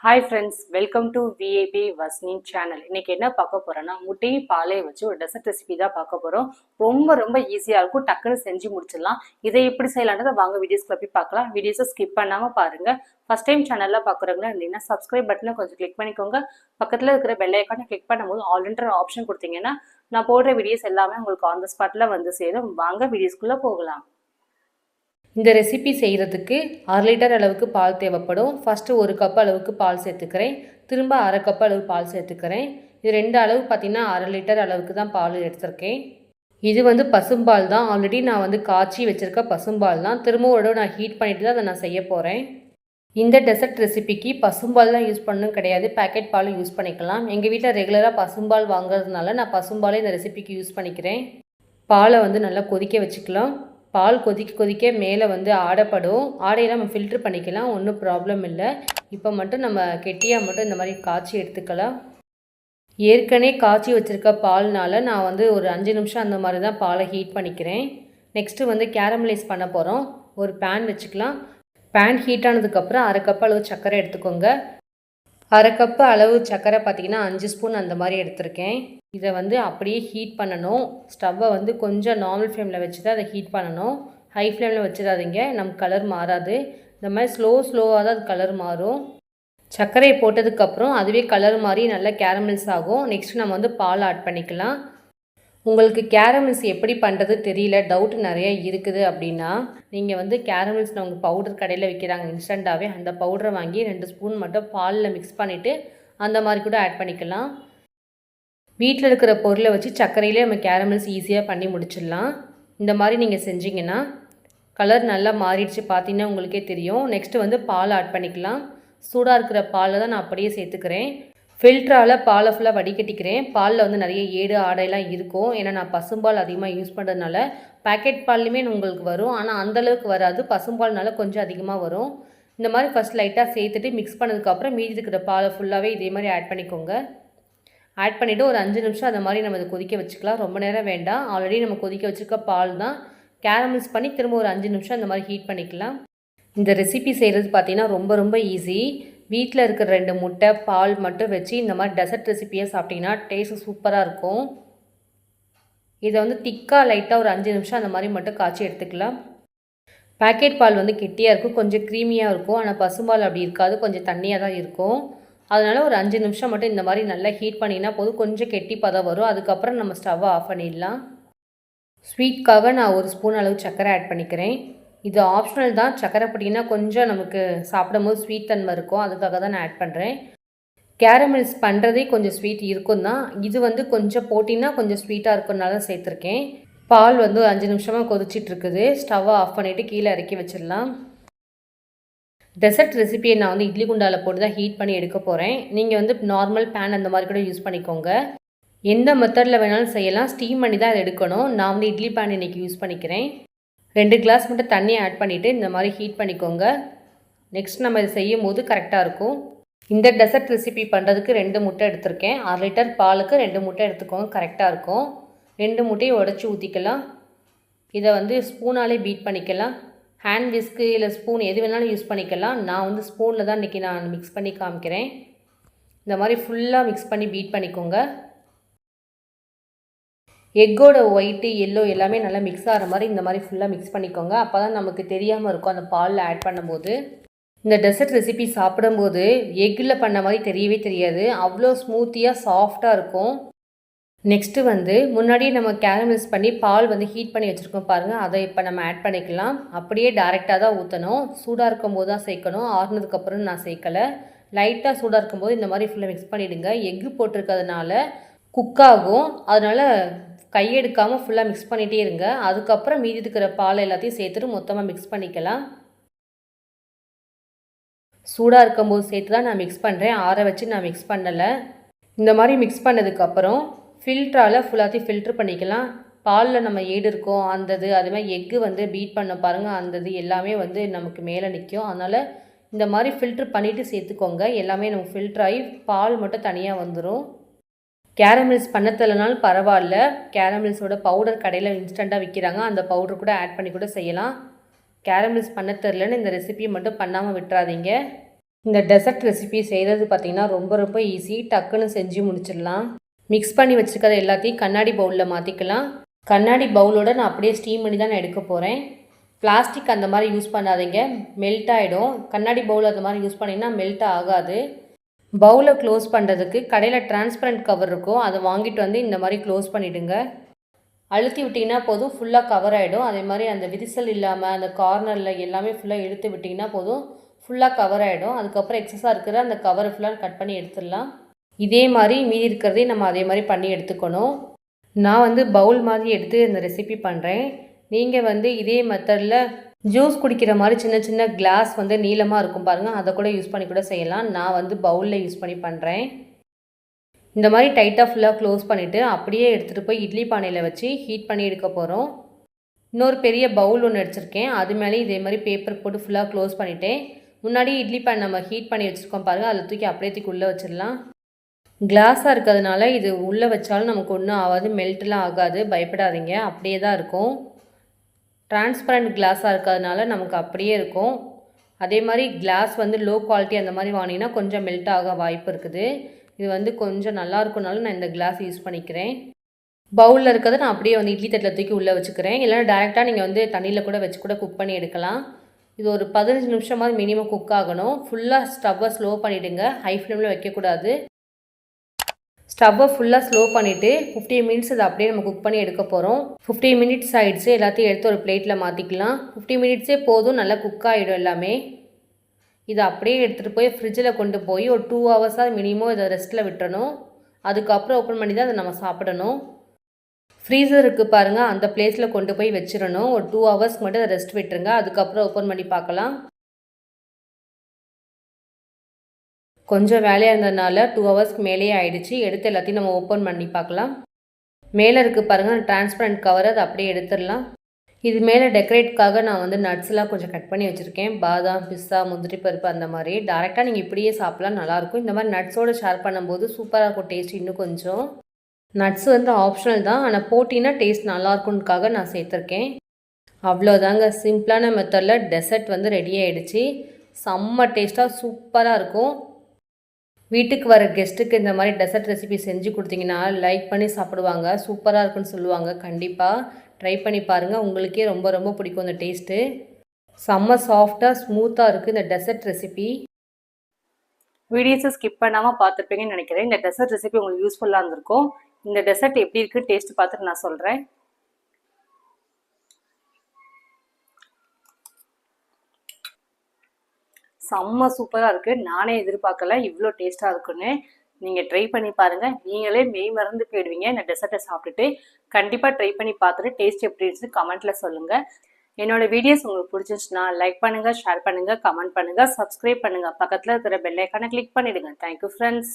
Hi friends, welcome to VAP வஸ்னின் channel. இன்னைக்கு என்ன பார்க்க போறோம்னா, முட்டையும் பாலையும் வச்சு ஒரு டெசர்ட் ரெசிபி தான் பார்க்க போறோம். ரொம்ப ஈஸியாக இருக்கும், டக்குன்னு செஞ்சு முடிச்சிடலாம். இதை எப்படி செய்யலான்றதை வாங்க வீடியோஸ்க்குள்ள போய் பார்க்கலாம். வீடியோஸை ஸ்கிப் பண்ணாமல் பாருங்க. ஃபர்ஸ்ட் டைம் சேனலில் பார்க்குறவங்களா இருந்தீங்கன்னா சப்ஸ்கிரைப் பட்டனை கொஞ்சம் கிளிக் பண்ணிக்கோங்க. பக்கத்தில் இருக்கிற பெல் ஐக்கானை கிளிக் பண்ணும்போது ஆல்ன்ற ஆப்ஷன் கொடுத்தீங்கன்னா நான் போடுற வீடியோஸ் எல்லாமே உங்களுக்கு ஆன் த ஸ்பாட்டில் வந்து சேரும். வாங்க வீடியோஸ்க்குள்ளே போகலாம். இந்த ரெசிபி செய்கிறதுக்கு 1/2 லிட்டர் அளவுக்கு பால் தேவைப்படும். ஃபஸ்ட்டு 1 கப் அளவுக்கு பால் சேர்த்துக்கிறேன். திரும்ப 1/2 கப் அளவு பால் சேர்த்துக்கிறேன். இது 2 அளவு பார்த்திங்கன்னா 1/2 லிட்டர் அளவுக்கு தான் பால் எடுத்திருக்கேன். இது வந்து பசும்பால் தான். ஆல்ரெடி நான் வந்து காய்ச்சி வச்சுருக்க பசும்பால் தான். திரும்ப ஒரு நான் ஹீட் பண்ணிவிட்டு தான் அதை நான் செய்ய போகிறேன். இந்த டெசர்ட் ரெசிபிக்கு பசும்பால் தான் யூஸ் பண்ணணும் கிடையாது, பேக்கெட் பாலும் யூஸ் பண்ணிக்கலாம். எங்கள் வீட்டில் ரெகுலராக பசும்பால் வாங்குறதுனால நான் பசும்பாலே இந்த ரெசிபிக்கு யூஸ் பண்ணிக்கிறேன். பாலை வந்து நல்லா கொதிக்க வச்சுக்கலாம். பால் கொதிக்க மேலே வந்து ஆடைப்படும். ஆடையெல்லாம் நம்ம ஃபில்ட்ரு பண்ணிக்கலாம், ஒன்றும் ப்ராப்ளம் இல்லை. இப்போ மட்டும் நம்ம கெட்டியாக மட்டும் இந்த மாதிரி காய்ச்சி எடுத்துக்கலாம். ஏற்கனவே காய்ச்சி வச்சுருக்க பால்னால் நான் வந்து ஒரு 5 நிமிஷம் அந்த மாதிரி தான் பாலை ஹீட் பண்ணிக்கிறேன். நெக்ஸ்ட்டு வந்து கேரமலைஸ் பண்ண போகிறோம். ஒரு பேன் வச்சுக்கலாம். பேன் ஹீட் ஆனதுக்கப்புறம் 1/2 கப் அளவு சர்க்கரை எடுத்துக்கோங்க. 1/2 கப்பு அளவு சர்க்கரை பார்த்திங்கன்னா 5 ஸ்பூன் அந்த மாதிரி எடுத்திருக்கேன். இதை வந்து அப்படியே ஹீட் பண்ணணும். ஸ்டவ்வை வந்து கொஞ்சம் நார்மல் ஃப்ளேமில் வச்சு தான் அதை ஹீட் பண்ணணும். ஹை ஃப்ளேமில் வச்சிடாதீங்க, நமக்கு கலர் மாறாது. இந்த மாதிரி ஸ்லோவாக தான் அது கலர் மாறும். சர்க்கரையை போட்டதுக்கப்புறம் அதுவே கலர் மாறி நல்லா கேரமல்ஸ் ஆகும். நெக்ஸ்ட் நம்ம வந்து பால் ஆட் பண்ணிக்கலாம். உங்களுக்கு கேரமல்ஸ் எப்படி பண்ணுறது தெரியல, டவுட் நிறைய இருக்குது அப்படின்னா நீங்கள் வந்து கேரமல்ஸ் நம்ம பவுடர் கடையில் விற்கிறாங்க இன்ஸ்டண்ட்டாகவே, அந்த பவுடரை வாங்கி 2 ஸ்பூன் மட்டும் பாலில் மிக்ஸ் பண்ணிவிட்டு அந்த மாதிரி கூட ஆட் பண்ணிக்கலாம். வீட்டில் இருக்கிற பொருளை வச்சு சர்க்கரையிலே நம்ம கேரமல்ஸ் ஈஸியாக பண்ணி முடிச்சிடலாம். இந்த மாதிரி நீங்கள் செஞ்சிங்கன்னா கலர் நல்லா மாறிடுச்சு, பார்த்தீங்கன்னா உங்களுக்கே தெரியும். நெக்ஸ்ட்டு வந்து பால் ஆட் பண்ணிக்கலாம். சூடாக இருக்கிற பாலை தான் நான் அப்படியே சேர்த்துக்கிறேன். ஃபில்டரால் பாலை ஃபுல்லாக வடிகட்டிக்கிறேன். பாலில் வந்து நிறைய ஏடு ஆடையெல்லாம் இருக்கும். ஏன்னா நான் பசும்பால் அதிகமாக யூஸ் பண்ணுறதுனால. பேக்கெட் பால்லையுமே உங்களுக்கு வரும், ஆனால் அந்தளவுக்கு வராது. பசும்பால்னால கொஞ்சம் அதிகமாக வரும். இந்த மாதிரி ஃபஸ்ட் லைட்டாக சேர்த்துட்டு மிக்ஸ் பண்ணதுக்கப்புறம் மீதி இருக்கிற பாலை ஃபுல்லாகவே இதே மாதிரி ஆட் பண்ணிக்கோங்க. ஆட் பண்ணிவிட்டு ஒரு 5 நிமிஷம் அந்த மாதிரி நம்ம இதை கொதிக்க வச்சுக்கலாம். ரொம்ப நேரம் வேண்டாம், ஆல்ரெடி நம்ம கொதிக்க வச்சுருக்க பால் தான். கேரமல்ஸ் பண்ணி திரும்ப ஒரு 5 நிமிஷம் அந்த மாதிரி ஹீட் பண்ணிக்கலாம். இந்த ரெசிபி செய்கிறது பார்த்திங்கன்னா ரொம்ப ஈஸி. வீட்டில் இருக்கிற 2 முட்டை பால் மட்டும் வச்சு இந்த மாதிரி டெசர்ட் ரெசிப்பியை சாப்பிட்டிங்கன்னா டேஸ்ட் சூப்பராக இருக்கும். இதை வந்து திக்காக லைட்டாக ஒரு 5 நிமிஷம் அந்த மாதிரி மட்டும் காய்ச்சி எடுத்துக்கலாம். பேக்கெட் பால் வந்து கெட்டியாக இருக்கும், கொஞ்சம் க்ரீமியாக இருக்கும். ஆனால் பசும்பால் அப்படி இருக்காது, கொஞ்சம் தண்ணியாக தான் இருக்கும். அதனால் ஒரு 5 நிமிஷம் மட்டும் இந்த மாதிரி நல்லா ஹீட் பண்ணிங்கன்னா போதும், கொஞ்சம் கெட்டி பதம் வரும். அதுக்கப்புறம் நம்ம ஸ்டவ்வை ஆஃப் பண்ணிடலாம். ஸ்வீட்காக நான் 1 ஸ்பூன் அளவு சர்க்கரை ஆட் பண்ணிக்கிறேன். இது ஆப்ஷனல் தான். சர்க்கரை போட்டிங்கன்னா கொஞ்சம் நமக்கு சாப்பிடும் போது ஸ்வீட் தன்மை இருக்கும், அதுக்காக தான் நான் ஆட் பண்ணுறேன். கேரமல்ஸ் பண்ணுறதே கொஞ்சம் ஸ்வீட் இருக்கும் தான். இது வந்து கொஞ்சம் போட்டிங்கன்னா கொஞ்சம் ஸ்வீட்டாக இருக்கும்னால தான் சேர்த்துருக்கேன். பால் வந்து 5 நிமிஷமாக கொதிச்சிட்ருக்குது. ஸ்டவ்வை ஆஃப் பண்ணிவிட்டு கீழே இறக்கி வச்சிடலாம். டெசர்ட் ரெசிபியை நான் வந்து இட்லி குண்டாவில் போட்டு தான் ஹீட் பண்ணி எடுக்க போகிறேன். நீங்கள் வந்து நார்மல் பேன் அந்த மாதிரி கூட யூஸ் பண்ணிக்கோங்க. எந்த மெத்தடில் வேணாலும் செய்யலாம், ஸ்டீம் பண்ணி தான் அதை எடுக்கணும். நான் வந்து இட்லி பேன் இன்றைக்கி யூஸ் பண்ணிக்கிறேன். 2 கிளாஸ் மட்டும் தண்ணி ஆட் பண்ணிவிட்டு இந்த மாதிரி ஹீட் பண்ணிக்கோங்க. நெக்ஸ்ட் நம்ம இதை செய்யும் போது கரெக்டாக இருக்கும். இந்த டெசர்ட் ரெசிபி பண்ணுறதுக்கு 2 முட்டை எடுத்திருக்கேன். 1/2 லிட்டர் பாலுக்கு 2 முட்டை எடுத்துக்கோங்க, கரெக்டாக இருக்கும். 2 முட்டையை உடச்சி ஊற்றிக்கலாம். இதை வந்து ஸ்பூனாலே பீட் பண்ணிக்கலாம். ஹேண்ட் விஸ்க்கு இல்லை ஸ்பூன் எது வேணாலும் யூஸ் பண்ணிக்கலாம். நான் வந்து ஸ்பூனில் தான் இன்றைக்கி நான் மிக்ஸ் பண்ணி காமிக்கிறேன். இந்த மாதிரி ஃபுல்லாக மிக்ஸ் பண்ணி பீட் பண்ணிக்கோங்க. எக்கோட ஒயிட்டு எல்லோ எல்லாமே நல்லா மிக்ஸ் ஆகிற மாதிரி இந்த மாதிரி ஃபுல்லாக மிக்ஸ் பண்ணிக்கோங்க. அப்போ தான் நமக்கு தெரியாமல் இருக்கும் அந்த பாலில் ஆட் பண்ணும்போது. இந்த டெசர்ட் ரெசிபி சாப்பிடும்போது எக்கில் பண்ண மாதிரி தெரியவே தெரியாது, அவ்வளோ ஸ்மூத்தியாக சாஃப்டாக இருக்கும். நெக்ஸ்ட்டு வந்து முன்னாடியே நம்ம கேரமல்ஸ் பண்ணி பால் வந்து ஹீட் பண்ணி வச்சுருக்கோம் பாருங்கள், அதை இப்போ நம்ம ஆட் பண்ணிக்கலாம். அப்படியே டேரெக்டாக தான் ஊற்றணும், சூடாக இருக்கும்போது தான் சேர்க்கணும். ஆறுனதுக்கப்புறம் நான் சேர்க்கலை. லைட்டாக சூடாக இருக்கும்போது இந்த மாதிரி ஃபுல்லாக மிக்ஸ் பண்ணிவிடுங்க. எக்கு போட்டிருக்கிறதுனால குக் ஆகும், அதனால் கையெடுக்காமல் ஃபுல்லாக மிக்ஸ் பண்ணிகிட்டே இருங்க. அதுக்கப்புறம் மீதி இருக்கிற பால் எல்லாத்தையும் சேர்த்துட்டு மொத்தமாக மிக்ஸ் பண்ணிக்கலாம். சூடாக இருக்கும்போது சேர்த்து தான் நான் மிக்ஸ் பண்ணுறேன், ஆற வச்சு நான் மிக்ஸ் பண்ணலை. இந்த மாதிரி மிக்ஸ் பண்ணதுக்கப்புறம் ஃபில்டரால் ஃபுல்லாத்தையும் ஃபில்ட்ரு பண்ணிக்கலாம். பாலில் நம்ம ஏடு இருக்கும் அந்தது, அது மாதிரி எக்கு வந்து பீட் பண்ண பாருங்கள், அந்தது எல்லாமே வந்து நமக்கு மேலே நிற்கும். அதனால் இந்த மாதிரி ஃபில்ட்ரு பண்ணிவிட்டு சேர்த்துக்கோங்க. எல்லாமே நமக்கு ஃபில்ட்ராகி பால் மட்டும் தனியாக வந்துடும். கேரமல்ஸ் பண்ண தெரியலனாலும் பரவாயில்ல, கேரமல்ஸோட பவுடர் கடையில் இன்ஸ்டண்ட்டாக விற்கிறாங்க, அந்த பவுடர் கூட ஆட் பண்ணி கூட செய்யலாம். கேரமல்ஸ் பண்ண தெரிலன்னு இந்த ரெசிபியை மட்டும் பண்ணாமல் விட்டுறாதீங்க. இந்த டெசர்ட் ரெசிபி செய்கிறது பார்த்திங்கன்னா ரொம்ப ரொம்ப ஈஸி, டக்குன்னு செஞ்சு முடிச்சிடலாம். மிக்ஸ் பண்ணி வச்சுருக்கிற எல்லாத்தையும் கண்ணாடி பவுலில் மாற்றிக்கலாம். கண்ணாடி பவுலோட நான் அப்படியே ஸ்டீம் பண்ணி தான் நான் எடுக்க போகிறேன். பிளாஸ்டிக் அந்த மாதிரி யூஸ் பண்ணாதீங்க, மெல்ட் ஆகிடும். கண்ணாடி பவுல் அந்த மாதிரி யூஸ் பண்ணிங்கன்னா மெல்ட் ஆகாது. பவுலை க்ளோஸ் பண்ணுறதுக்கு கடையில் டிரான்ஸ்பரண்ட் கவர் இருக்கும், அதை வாங்கிட்டு வந்து இந்த மாதிரி க்ளோஸ் பண்ணிவிடுங்க. அழுத்தி விட்டிங்கன்னா போதும், ஃபுல்லாக கவர் ஆகிடும். அதே மாதிரி அந்த விரிசல் இல்லாமல் அந்த கார்னரில் எல்லாமே ஃபுல்லாக இழுத்து விட்டிங்கன்னா போதும், ஃபுல்லாக கவர் ஆகிடும். அதுக்கப்புறம் எக்ஸஸாக இருக்கிற அந்த கவரை ஃபுல்லாக கட் பண்ணி எடுத்துடலாம். இதே மாதிரி மீதி இருக்கிறதையும் நம்ம அதே மாதிரி பண்ணி எடுத்துக்கணும். நான் வந்து பவுல் மாதிரி எடுத்து இந்த ரெசிபி பண்ணுறேன். நீங்கள் வந்து இதே மெத்தடில் ஜூஸ் குடிக்கிற மாதிரி சின்ன சின்ன கிளாஸ் வந்து நீளமாக இருக்கும் பாருங்கள், அதை கூட யூஸ் பண்ணி கூட செய்யலாம். நான் வந்து பவுலில் யூஸ் பண்ணி பண்ணுறேன். இந்த மாதிரி டைட்டாக ஃபுல்லாக க்ளோஸ் பண்ணிவிட்டு அப்படியே எடுத்துகிட்டு போய் இட்லி பானையில் வச்சு ஹீட் பண்ணி எடுக்க போகிறோம். இன்னொரு பெரிய பவுல் ஒன்று எடுத்திருக்கேன், அது மேலே இதே மாதிரி பேப்பர் போட்டு ஃபுல்லாக க்ளோஸ் பண்ணிவிட்டேன். முன்னாடி இட்லி பேன் நம்ம ஹீட் பண்ணி வச்சுருக்கோம் பாருங்கள், அதில் தூக்கி அப்படியே தூக்கி உள்ளே வச்சிடலாம். கிளாஸாக இருக்கிறதுனால இது உள்ளே வச்சாலும் நமக்கு ஒன்றும் ஆகாது, மெல்ட்லாம் ஆகாது, பயப்படாதீங்க, அப்படியே தான் இருக்கும். டிரான்ஸ்பரண்ட் கிளாஸாக இருக்கிறதுனால நமக்கு அப்படியே இருக்கும். அதே மாதிரி கிளாஸ் வந்து லோ குவாலிட்டி அந்த மாதிரி வாங்கினீங்கன்னா கொஞ்சம் மெல்ட் ஆக வாய்ப்பு இருக்குது. இது வந்து கொஞ்சம் நல்லா இருக்குனாலும் நான் இந்த கிளாஸ் யூஸ் பண்ணிக்கிறேன். பவுலில் இருக்கிறத நான் அப்படியே வந்து இட்லி தட்டில் தூக்கி உள்ளே வச்சுக்கிறேன். இல்லைனா டேரெக்டாக நீங்கள் வந்து தண்ணியில் கூட வச்சு கூட குக் பண்ணி எடுக்கலாம். இது ஒரு 15 நிமிஷமாவது மினிமம் குக் ஆகணும். ஃபுல்லாக ஸ்டவ்வை ஸ்லோ பண்ணிவிடுங்க, ஹை ஃப்ளேமில் வைக்கக்கூடாது. ஸ்டவ்வை ஃபுல்லாக ஸ்லோ பண்ணிவிட்டு 15 மினிட்ஸ் இதை அப்படியே நம்ம குக் பண்ணி எடுக்க போகிறோம். 15 மினிட்ஸ் ஆகிடுச்சு, எல்லாத்தையும் எடுத்து ஒரு பிளேட்டில் மாற்றிக்கலாம். 15 மினிட்ஸே போதும், நல்லா குக் ஆகிடும் எல்லாமே. இதை அப்படியே எடுத்துகிட்டு போய் ஃப்ரிட்ஜில் கொண்டு போய் ஒரு 2 ஹவர்ஸாக மினிமம் இதை ரெஸ்ட்டில் விட்டுறணும். அதுக்கப்புறம் ஓப்பன் பண்ணி தான் அதை நம்ம சாப்பிடணும். ஃப்ரீசர் இருக்குது பாருங்கள், அந்த பிளேஸில் கொண்டு போய் வச்சிடணும். ஒரு 2 ஹவர்ஸ்க்கு மட்டும் அதை ரெஸ்ட் விட்டுருங்க, அதுக்கப்புறம் ஓப்பன் பண்ணி பார்க்கலாம். கொஞ்சம் வேலையாக இருந்ததுனால 2 ஹவர்ஸ்க்கு மேலேயே ஆகிடுச்சு. எடுத்து எல்லாத்தையும் நம்ம ஓப்பன் பண்ணி பார்க்கலாம். மேலே இருக்குது பாருங்கள் டிரான்ஸ்பரண்ட் கவர், அதை அப்படியே எடுத்துடலாம். இது மேலே டெக்கரேட்காக நான் வந்து நட்ஸ்லாம் கொஞ்சம் கட் பண்ணி வச்சுருக்கேன். பாதாம், பிஸ்தா, முந்திரி பருப்பு அந்த மாதிரி. டேரெக்டாக நீங்கள் இப்படியே சாப்பிட்லாம், நல்லாயிருக்கும். இந்த மாதிரி நட்ஸோடு ஷேர் பண்ணும்போது சூப்பராக இருக்கும் டேஸ்ட். இன்னும் கொஞ்சம் நட்ஸ் வந்து ஆப்ஷனல் தான், ஆனால் போட்டிங்கன்னா டேஸ்ட் நல்லாயிருக்குன்றக்காக நான் சேர்த்துருக்கேன். அவ்வளோதாங்க, சிம்பிளான மெத்தடில் டெசர்ட் வந்து ரெடி ஆகிடுச்சு. செம்ம டேஸ்ட்டாக சூப்பராக இருக்கும். வீட்டுக்கு வர கெஸ்ட்டுக்கு இந்த மாதிரி டெசர்ட் ரெசிபி செஞ்சு கொடுத்தீங்கன்னா லைக் பண்ணி சாப்பிடுவாங்க, சூப்பராக இருக்குன்னு சொல்லுவாங்க. கண்டிப்பாக ட்ரை பண்ணி பாருங்கள், உங்களுக்கே ரொம்ப ரொம்ப பிடிக்கும் இந்த டேஸ்ட்டு. செம்ம சாஃப்டாக ஸ்மூத்தாக இருக்குது இந்த டெசர்ட் ரெசிபி. வீடியோஸை ஸ்கிப் பண்ணாமல் பார்த்துருப்பீங்கன்னு நினைக்கிறேன். இந்த டெசர்ட் ரெசிபி உங்களுக்கு யூஸ்ஃபுல்லாக இருந்திருக்கும். இந்த டெசர்ட் எப்படி இருக்குது டேஸ்ட் பார்த்துட்டு நான் சொல்கிறேன். செம்ம சூப்பராக இருக்குது. நானே எதிர்பார்க்கல இவ்வளோ டேஸ்ட்டாக இருக்குன்னு. நீங்கள் ட்ரை பண்ணி பாருங்கள், நீங்களே மெய் மறந்து போயிடுவீங்க இந்த டெசர்ட்டை சாப்பிட்டுட்டு. கண்டிப்பாக ட்ரை பண்ணி பார்த்துட்டு டேஸ்ட் எப்படி இருந்துச்சு கமெண்ட்டில் சொல்லுங்கள். என்னோட வீடியோஸ் உங்களுக்கு பிடிச்சிருந்துச்சுன்னா லைக் பண்ணுங்கள், ஷேர் பண்ணுங்கள், கமெண்ட் பண்ணுங்கள், சப்ஸ்கிரைப் பண்ணுங்கள். பக்கத்தில் இருக்கிற பெல் ஐக்கானை கிளிக் பண்ணிவிடுங்க. Thank you friends.